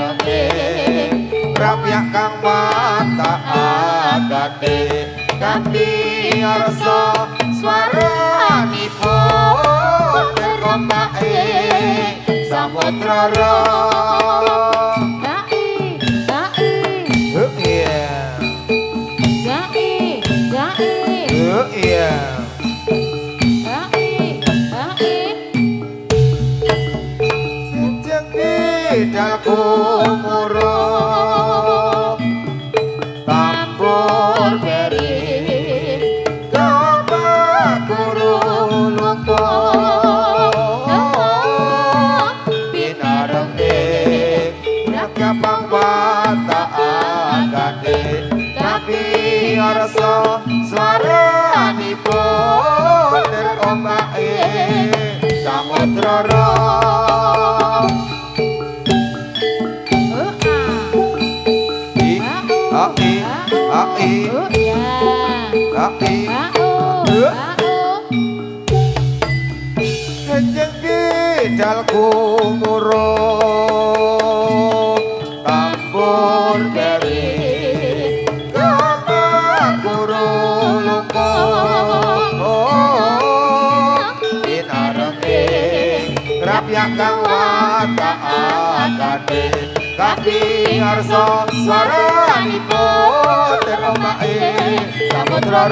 pinarenge rapyak kang watakake kanthi arsa swaranipun terombake samudra dalku murung tambur beri kapa guru lupa pinarenge rakapang watakake tapi arsa swaranipun terombake samudra dalku murung tambur beri kapa guru lupa pinarenge rapyak kang watakake kanthi arsa swaranipun terombake samudra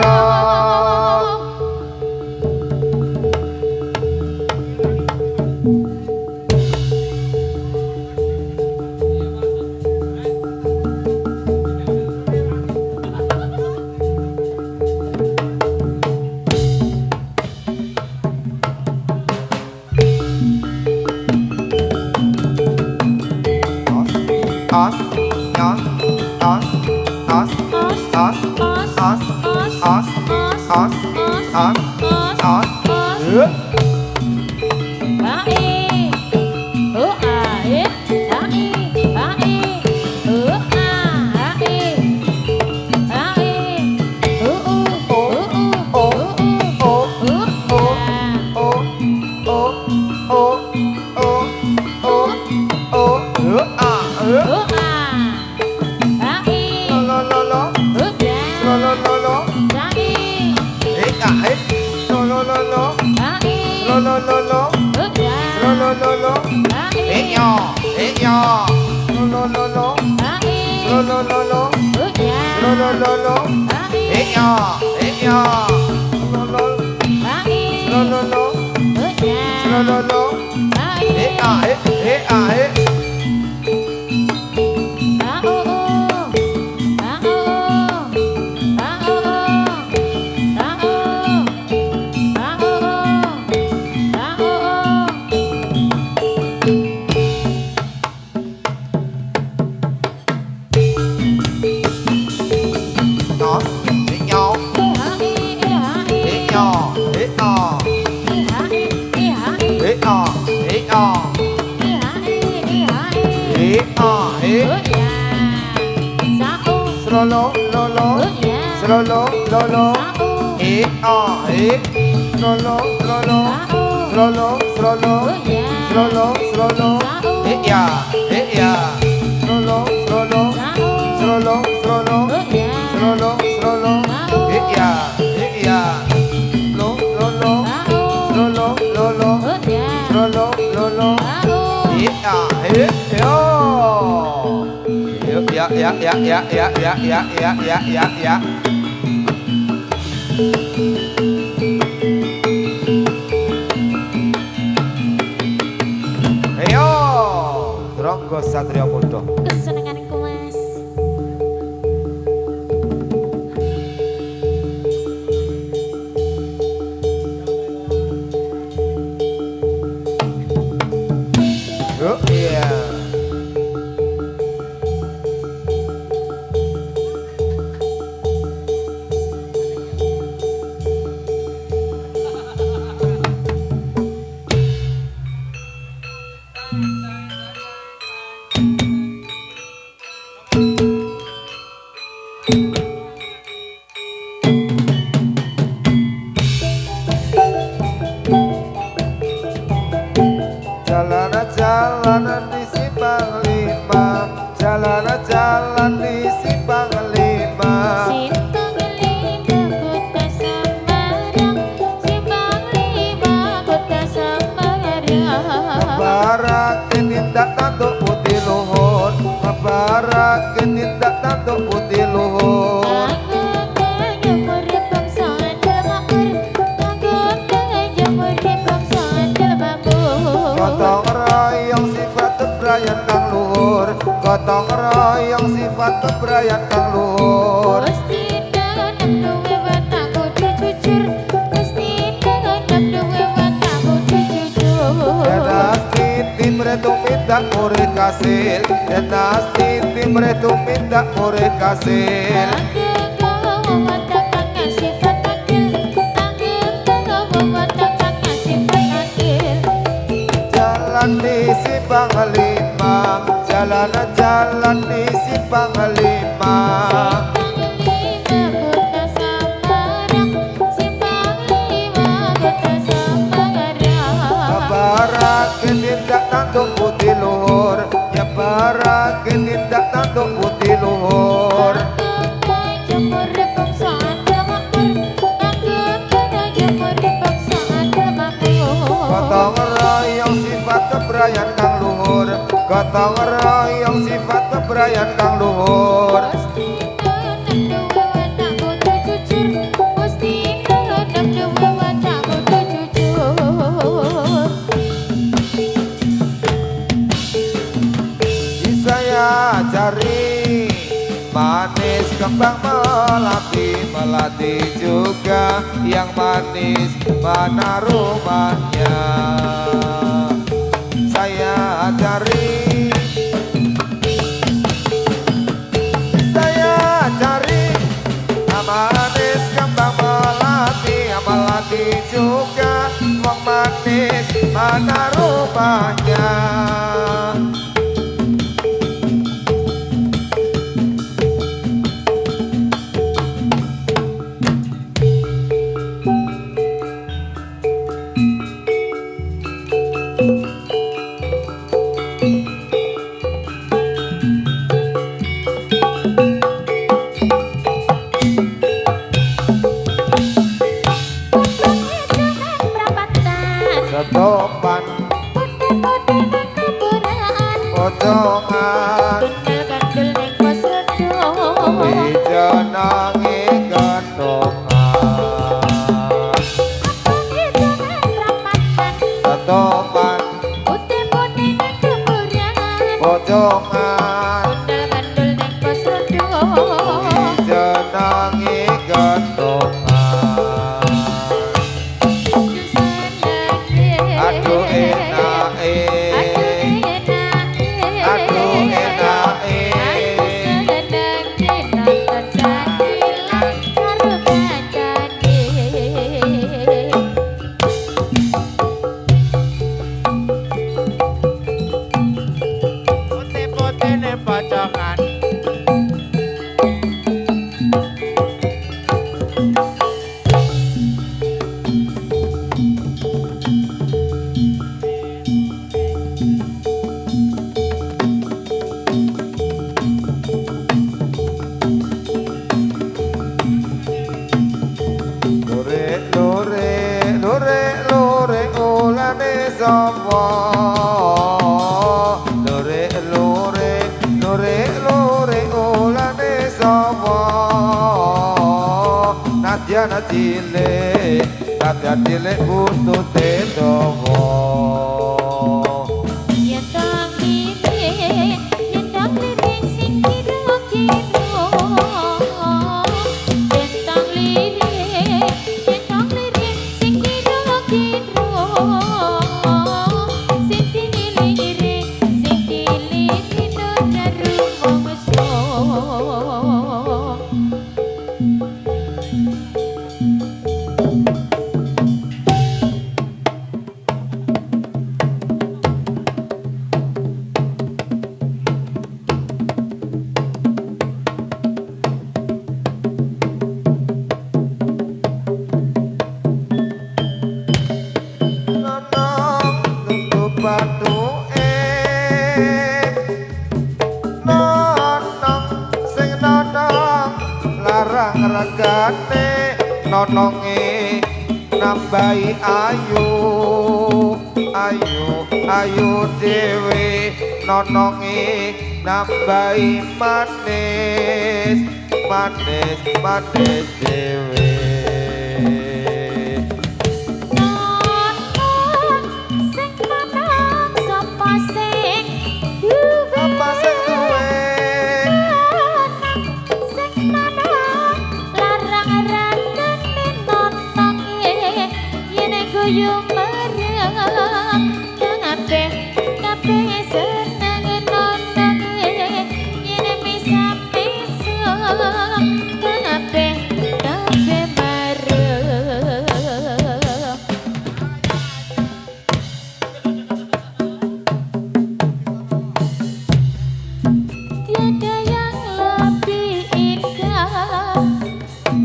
ya. Ayo, Tronggo Satrio Muda. Kesenenganku Mas. Oh iya. jalan-jalan di Simpang 5. Simpang 5 Kota Semarang, Simpang 5 Kota Semarang. Barak tindak tanduk putih luhur, barak tindak tanduk putih luhur. Gotong royong sifat kebrayan kang luhur, gotong royong sifat kebrayan kang luhur. Mesti nanam duwe watak kudu jujur, mesti nanam duwe watak kudu jujur. Denas tim retu minta murid kasil, denas tim retu minta murid kasil. Jalan di Simpang 5, jalan-jalan di Simpang 5. Barak tindak tanduk putih luhur, ya barak tindak tanduk putih luhur. Gotong royong sifat kebrayan kang luhur, gotong royong sifat kebrayan kang luhur. Saya cari manis kembang melati, melati juga yang manis, mana rumahnya? Saya cari manis kembang melati, melati juga wong manis, mana rumahnya? Setopan potongan dijenengi gendongan. Setopan potongan dijenengi gendongan. Aduh enak putih-putih nih potongan. Lore ulane sapa? Lore ulane sapa? Nadyan cilik buntute dawa. ulane nononge nambahi ayu ayu dewe nononge nambahi manis dewe Yung merang kabeh seneng nonton yen bisa kabeh bareng tiada yang lebih indah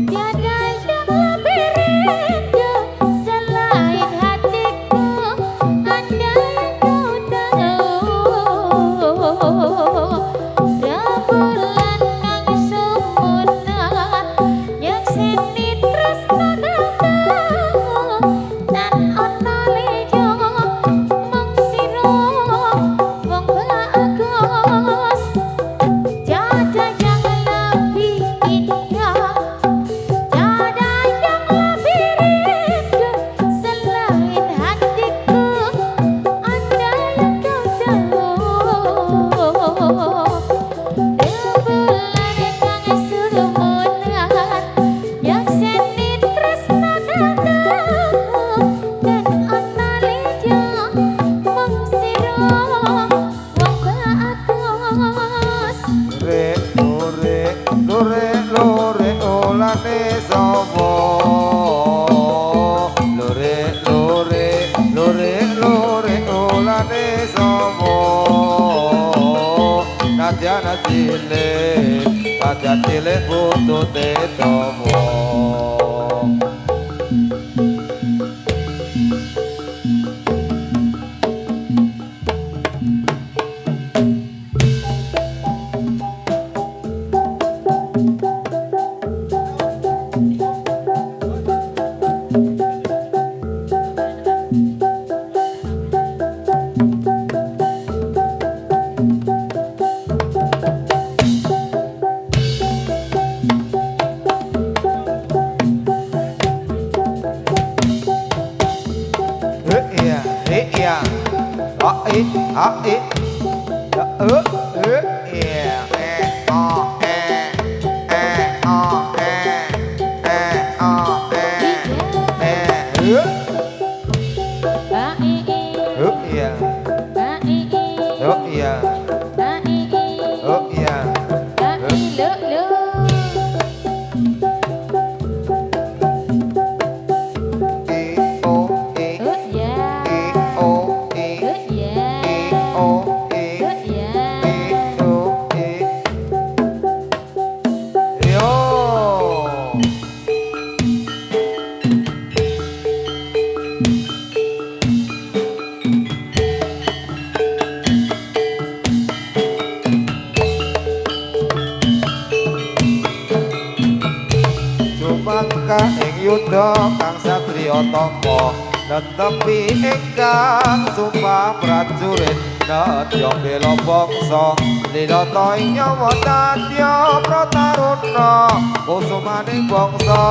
tiada yang lebih rindu selain hatiku anda yang kau tahu rembulan nang sumuna yang seni tresno datang dan ana liya mung sira wong bagus tiada yang lebih indah tiada yang lebih rindu selain hatiku anda yang kau tahu rembulan nang sumunan yang seni tresno datang dan ana liya mung sira wong bagus lore ulane sapa lore ulane sapa nadyan cilik butute tomo Mangka ing yudha kang satriya tama netepi ingkang sumpah prajurit nadya bela bangsa lilata ing nyawa nadya prataruna kusumaning bangsa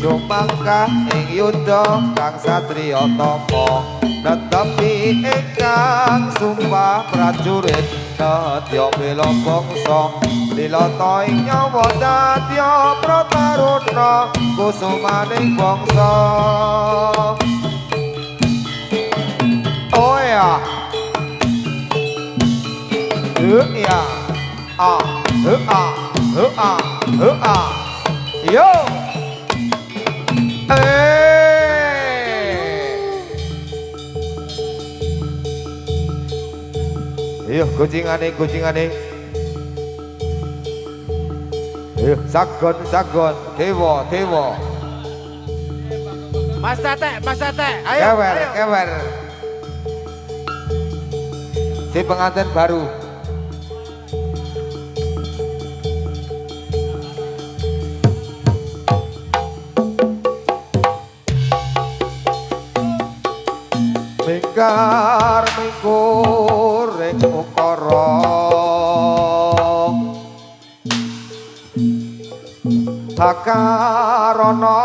Jumangkah ing yudha kang satriya tama Netepi ingkang sumpah prajurit nedya bela bangsa dilata ing nyawa dadya prataruna kusumaning bangsa. Oh ya. Ya. Yo. Ayo kucingane. Ayo sagon dewa. Mas Tete, ayo. Kewer. Si pengantin baru. Mingkar mingkuring ukara Hakarana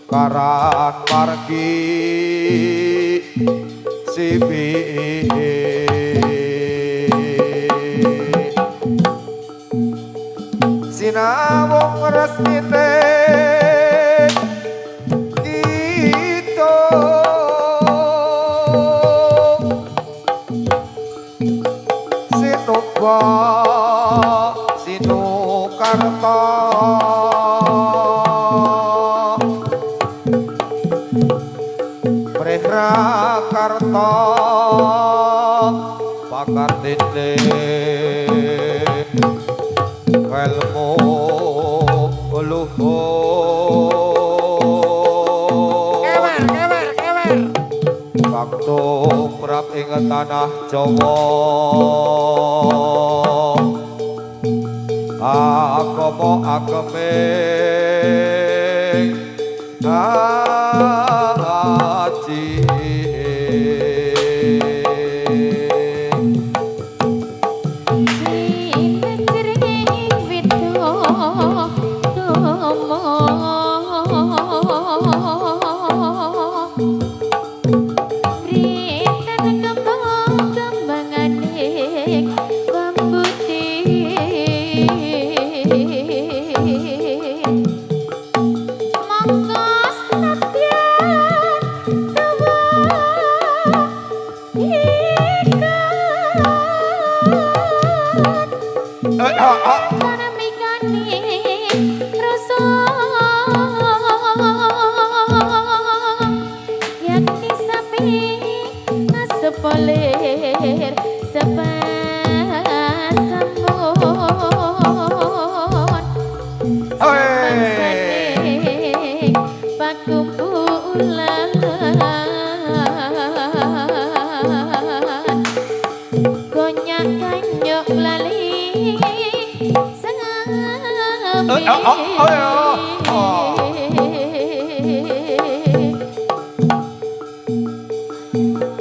karan margi sibi sinawung resmine Sinukarta Prehrakarta Pakatine Kelmu luhur Kewer Waktu prap ing tanah Jawa ageme haji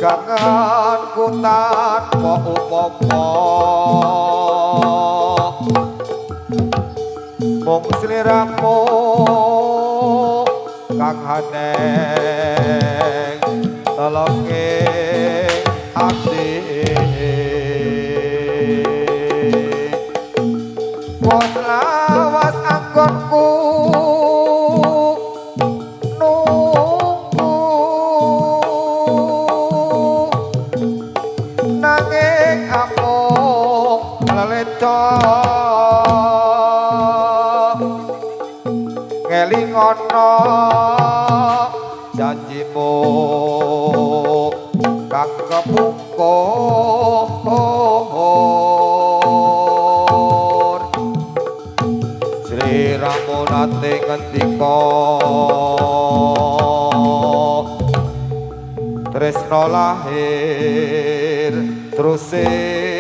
Gangan kutan po upomo mung sliramu kang haneng telenge ati wis lawas anggonku ngelingono janjimu kang kepungkur sliramu nate ngendika tresno lahir terus sing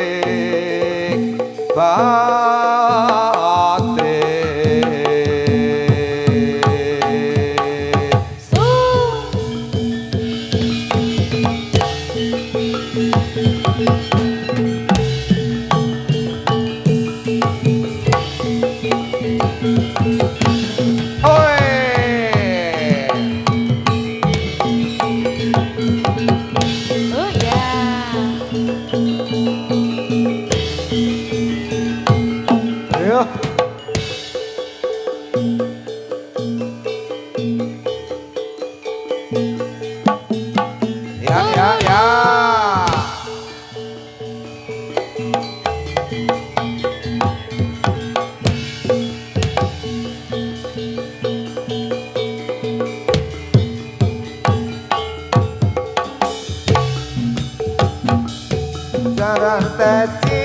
Jaran teci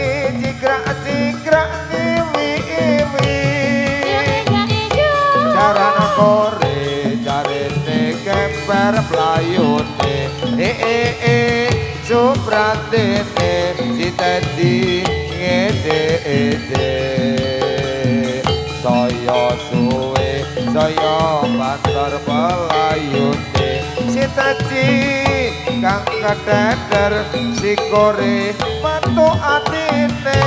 cikrak iwi Jaran kore jarene kemper playune Supratene si teci ngede Saya suwe saya banter pelayune si teci kang keteter si kore mantu atine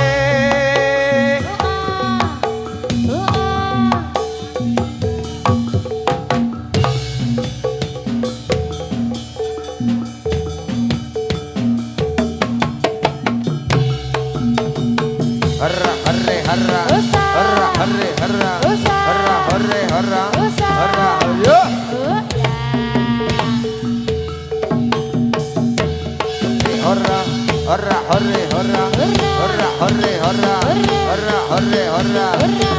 Harra harre harra harra harre harra harra harre harra harra yo harra harra harre harra harra harre harra harra harre harra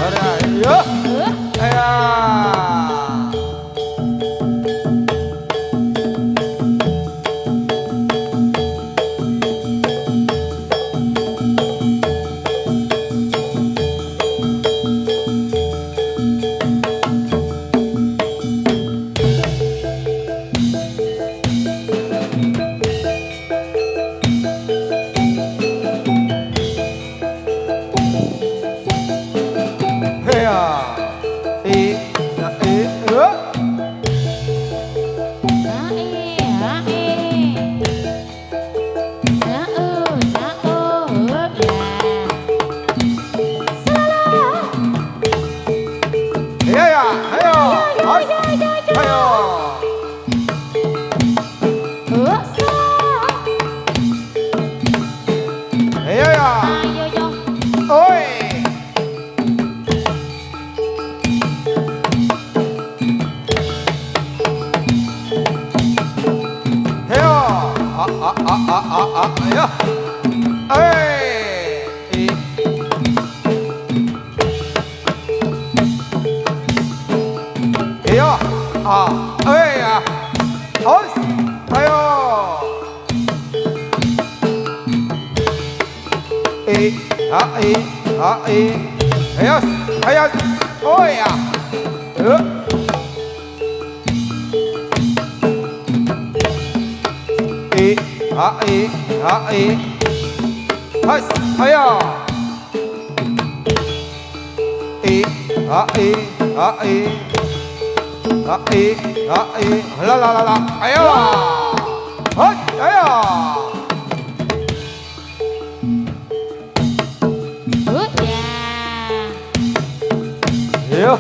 harra yo aya la la la la ayo hot ayo yo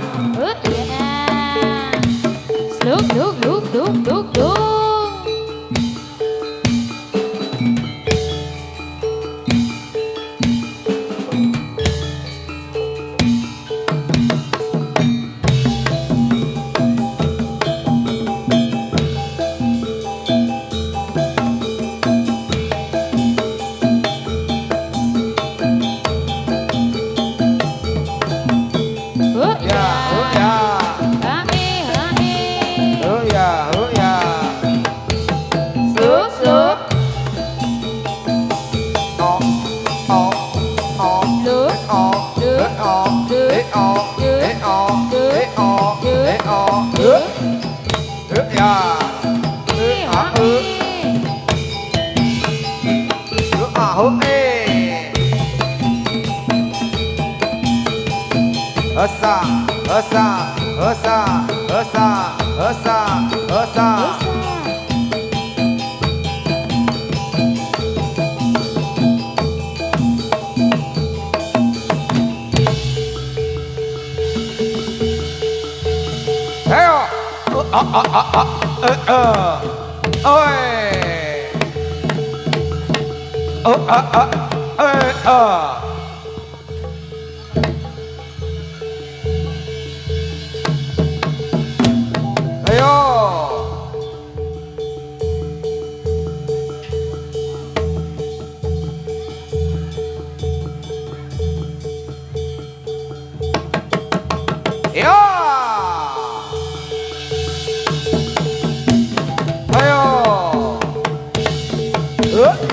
Look.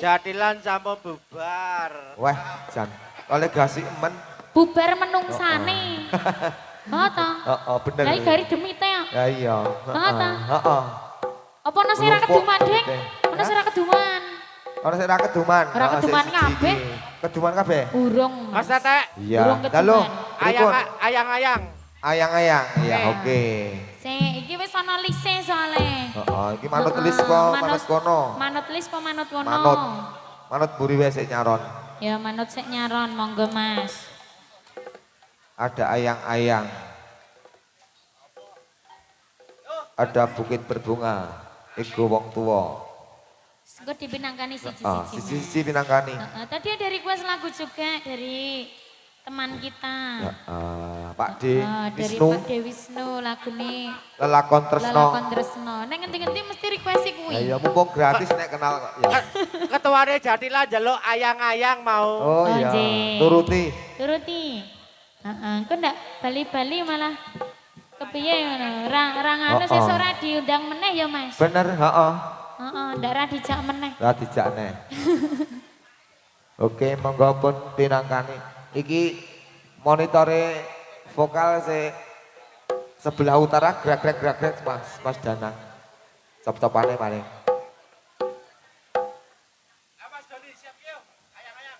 Jatilan sampun bubar. Wah, jan. Kolegasi emen. Bubar menungsane. Oh ta? Heeh, bener. Lah iki gari demite ya. Ya iya. Heeh. Heeh. Apa ana sing ra keduman, Dek? Ana sing ra keduman. Ana sing ra keduman. Ora keduman kabeh. Keduman kabeh. Urung. Mas Tete, Iya. Urung Halo. keduman. ayang-ayang. Ayang-ayang. Iya, oke. Iki wis ana lise soalé. Heeh, iki manut lis apa manut kono? Manut lis apa manut kono? Manut. Manut buri wae sik nyaron. Ya manut sik nyaron, monggo Mas. Ada ayang-ayang. Ada bukit berbunga. Iku wong tuwa. Engko dipinangkani siji-siji. Sisi-sisi pinangkani. Tadi ada request lagu juga dari teman kita. Pak D. Dari Wisnu. Pak D Wisnu lagune Lelakon Tresno. Lelakon Tresno. Nek ngendi-ngendi mesti request kuwi. Ya mumpung gratis nek kenal kok. Ya. Ketuane Jatilan njaluk ayang-ayang mau. Oh iya. nggih. Turuti. Turuti. Heeh, kok ndak bali-bali malah kepiye ngono. Ra ngono sesuk ora diundang meneh ya, Mas. Bener, heeh. Heeh, ndak ra dijak meneh. Lah dijakne. Oke, monggo pun pinangkani. Iki monitore vokal sebelah utara gerak-gerak Mas Danang. Cop-copane paling. Mas Doni siap yuk. Ayang-ayang.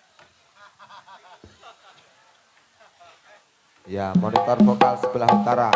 Ya, monitor vokal sebelah utara.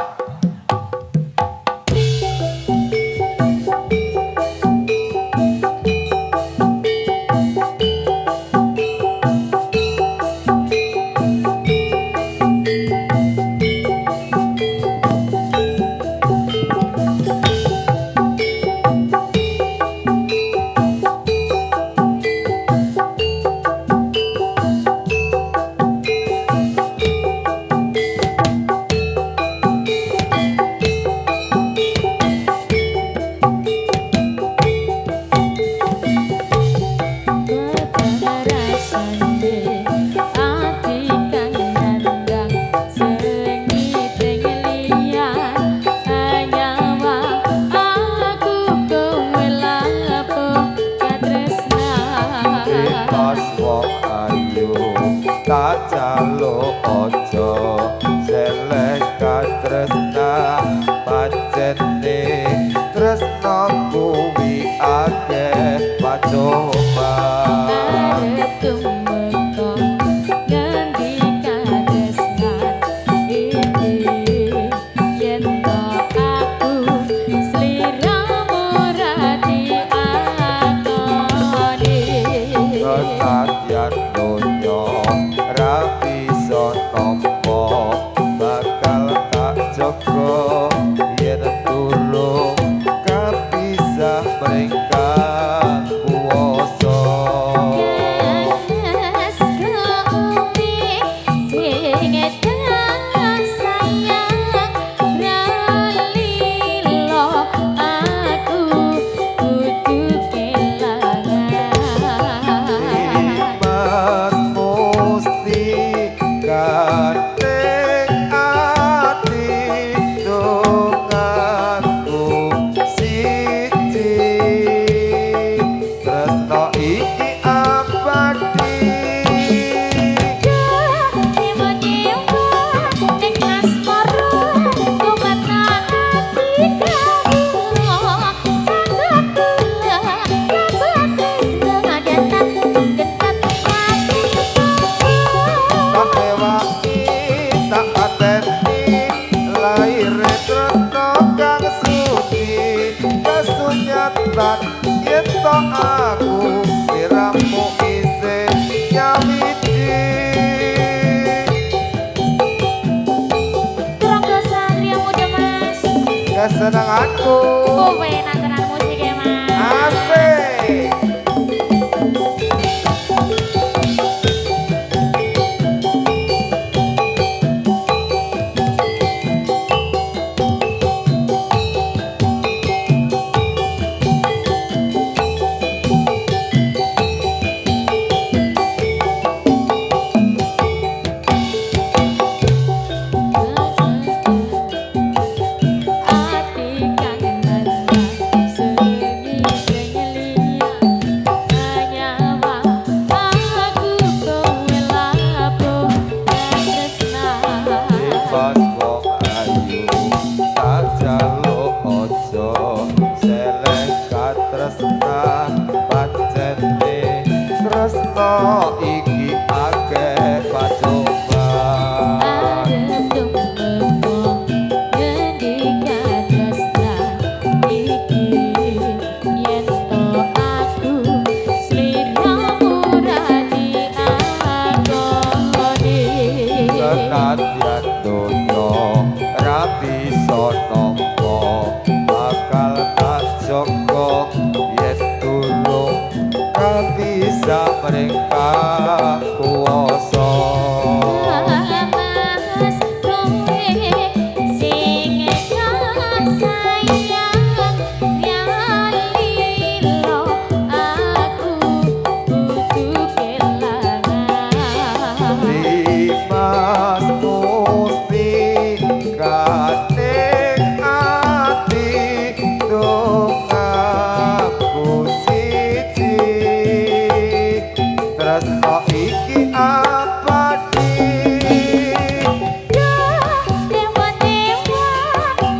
Tak jaluk ojo selek katresna pancene tresna kuwi akeh pacoba Arep tumeka ngendika tresnan iki yen to aku sliramu ra diakoni kesatian donya ra bisa nampa bakal tak jaga yen durung kapisah mereka kuwasa Yes, kumi sing edang sayang ralilo aku kudu kelangan Mas musti gandeng ati donganku siji tresno iki abadi tak rewangi tak pateni lahir tresno kang suci kesunyatan yen to aku siramu isih nyawiji kesenanganku asik Ati kangen bisa mereka kuasa. Mas kowe sing sayang nyalilo aku kudu kelangan. Dimas musti kaning ati dong aku siji tresno iki abadi. Dewa-dewa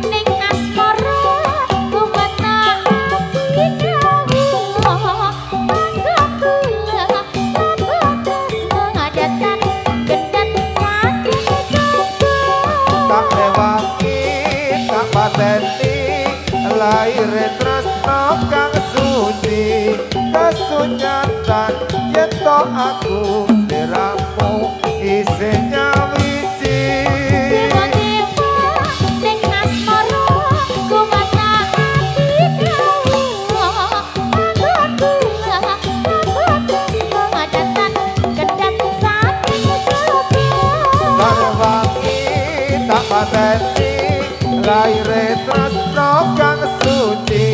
ning asmara kumata ati kawula mangga kula batas ngadatan gendat saking coba. Tak lewangi tak pateni lair tresno kang suci kasunyatan yen to aku sliramu isih nyawiji. Dewa-dewa ning asmara kumata ati kawula mangga kula batas ngadatan gendat saking coba. Tak lewangi tak pateni lair tresno kang suci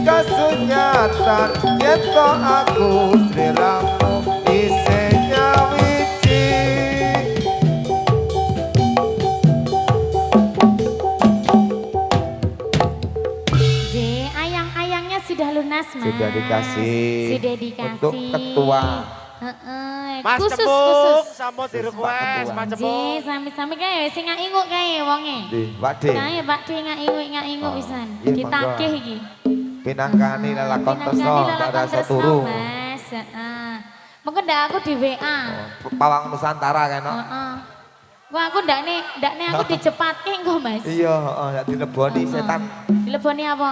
kasunyatan yen to aku sliramu isih nyawiji. Ayang-ayangnya sudah lunas, Mas. Sudah dikasih. Sudah dikasih. Untuk ketua. Heeh. Mas Khusus, Cepuk, khusus. sampun Pak direquest, Ketua. Mas Ji, Cepuk. sami-sami kae sing nginguk kae wonge. Di Pak De Kae Pak De nginguk Oh, pisan. iya, Ditagih monggo. iki. pinangkani lelakon tresno tak rasa turu. Mas. Heeh. Mengko ndak aku di WA. Pawang Nusantara kan. Heeh. Wah, aku ndakne aku dicepatke engko, Mas. Iya, heeh, nek dileboni setan. Dileboni apa?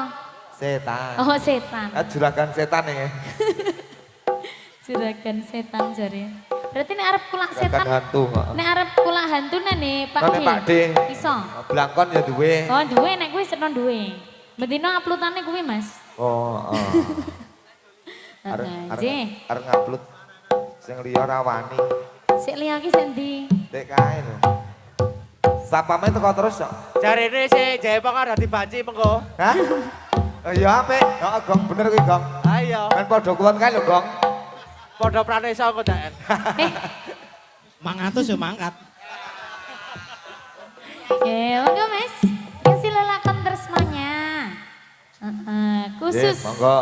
Setan. Oh, setan. Juragan setan ya. Juragan setan jare. Berarti nek arep kulak Juragan setan. hantu, heeh. Nek arep kulak hantune nih Pak Nek D. Pak D. Iso. Blangkon ya duwe. Oh, duwe nek kuwi setno duwe. Bendina uploadane kuwi, Mas. Oh, heeh. Arep arep ngupload sing liya rawani. Sik liya ki sik ndi? Dek kae lho. Sapame teko terus kok. Jarine si Jepang ada di banci mengko. Hah? Oh iya apik. Heeh, Gong, bener kuwi, Gong. Ayo, Men padha kulon kae lho, Gong. podo pranesa kok dak. Eh, Mangatus yo mangkat. monggo Mas. Kasih lelakan tresnanya. Heeh, khusus. Nggih, monggo.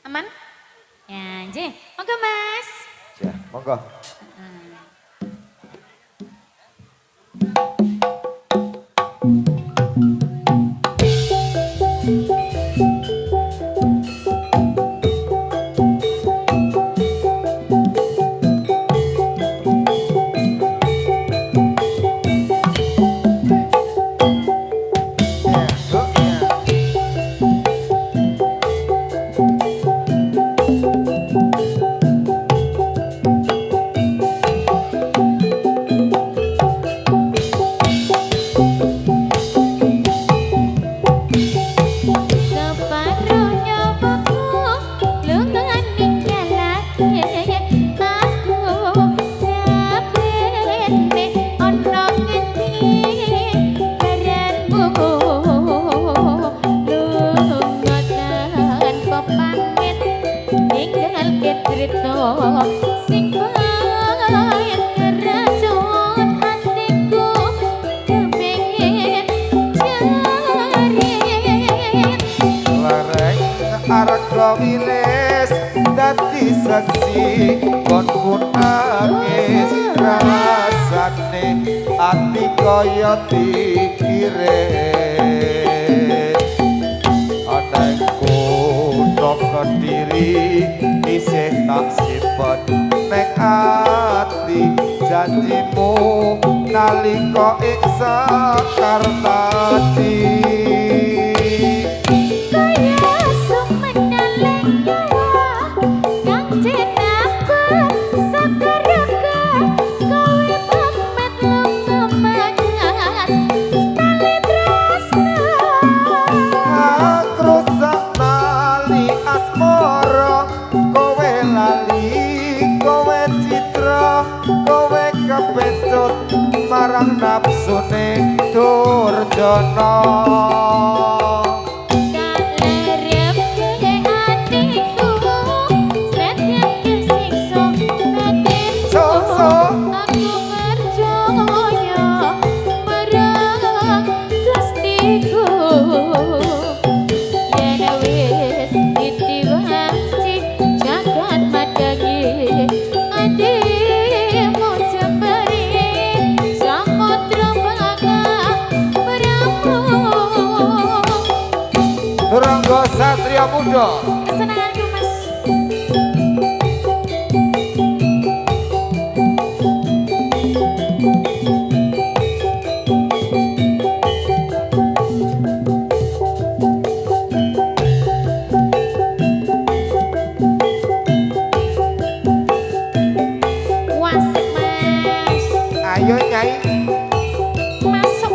Aman? Ya, nggih. Monggo Mas. Ya, monggo. Ya, Gong, ya. Separuh nyawaku lungan ninggalake aku sapene ana ngendi baranmu lunga tanpa pamit ninggalke cerita sing bayang kerajaan hatiku kepengin jarit. Lareng arek wiles dadi saksi kon pun nangis rasane ati kaya dikirim. Adekku tok Kediri isih tak simpen nek ati janjimu nalika ing Sakartaji. Marang nafsune Durjana kalerep ke atiku sretnya kesiksa batin aku percaya marang Gustiku yen wis ditiwanci jagat madangi atimu jembari Rangga Satria Muda kesenanganku mas. Wasik mas. Ayo Nyai Masuk.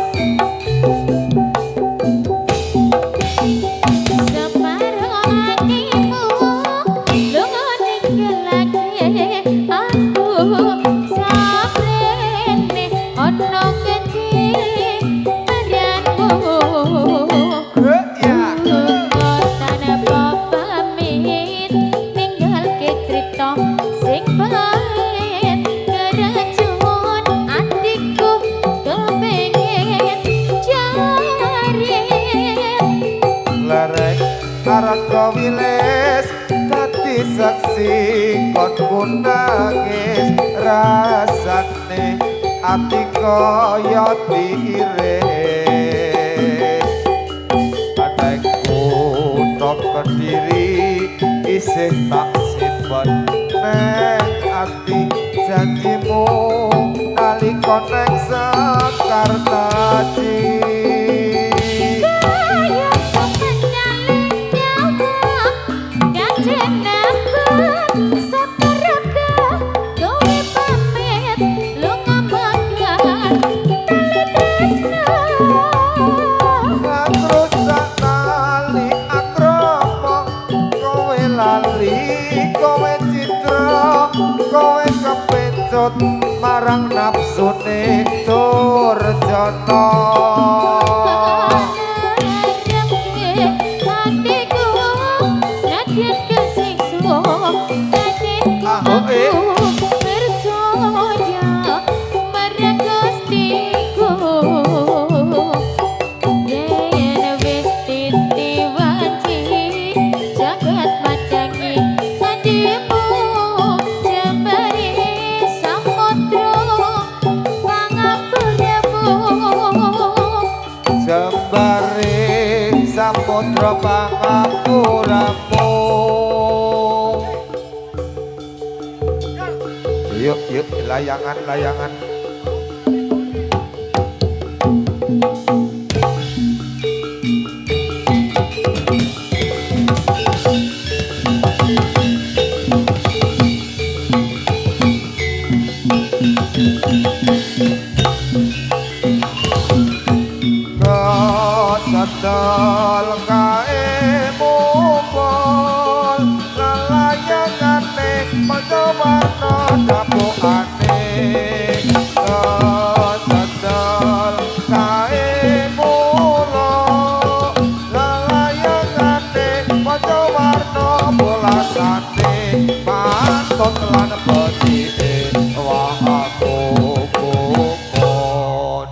Araka wiles dadi saksi kon nangis rasane ati kaya diiris adekku tok Kediri isih tak simpen neng ati janjimu nalika neng Sakartaji. Marang nafsune Durjana hatiku sakit kesiksa aku percaya marang Gustiku yen wis ditiwanci jagat madangi adimu jembari jembare samudra pangapuramu. Yuk layangan Dol kae mumpul lalayangane panjawarna dapukane dol kae mulo lalayangane panjawarna bolasane pantut lan bedine wah aku kokon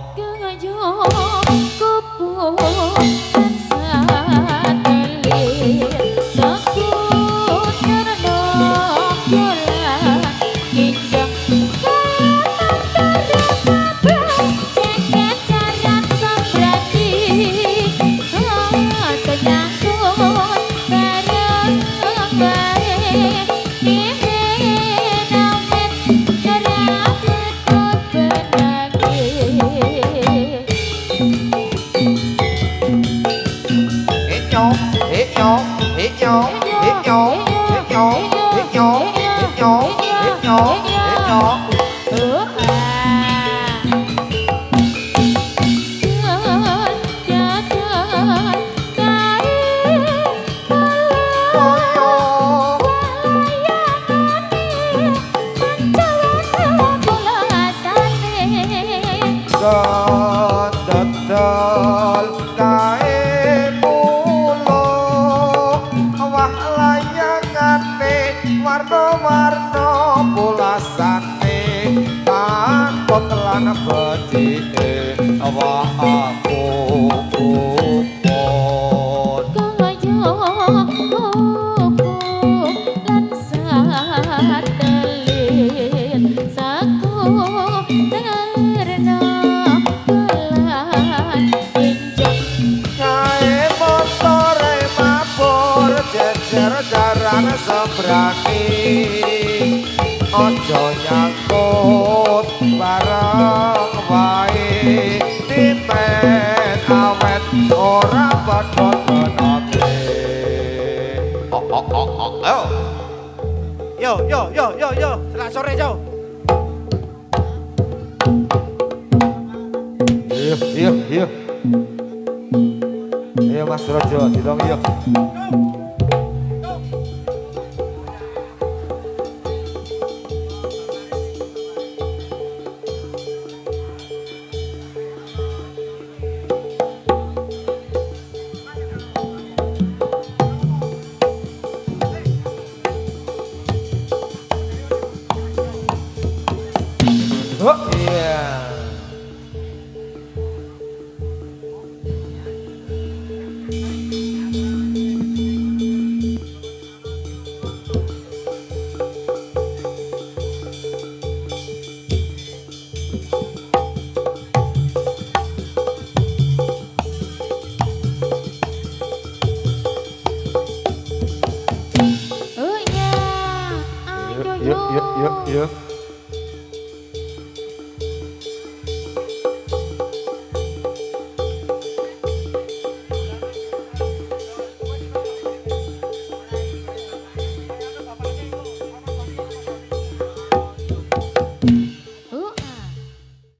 Dodol kae mulo wah layangane warna-warna pulasane takut lan bedhike wah aku jaran sebrani ojo nyangkut bareng wae tipen awet ora padha kenake Yo, selamat sore, yo. Iya Mas Rojo ditong iya. Oh iya. Oh ya, ayo Yuk.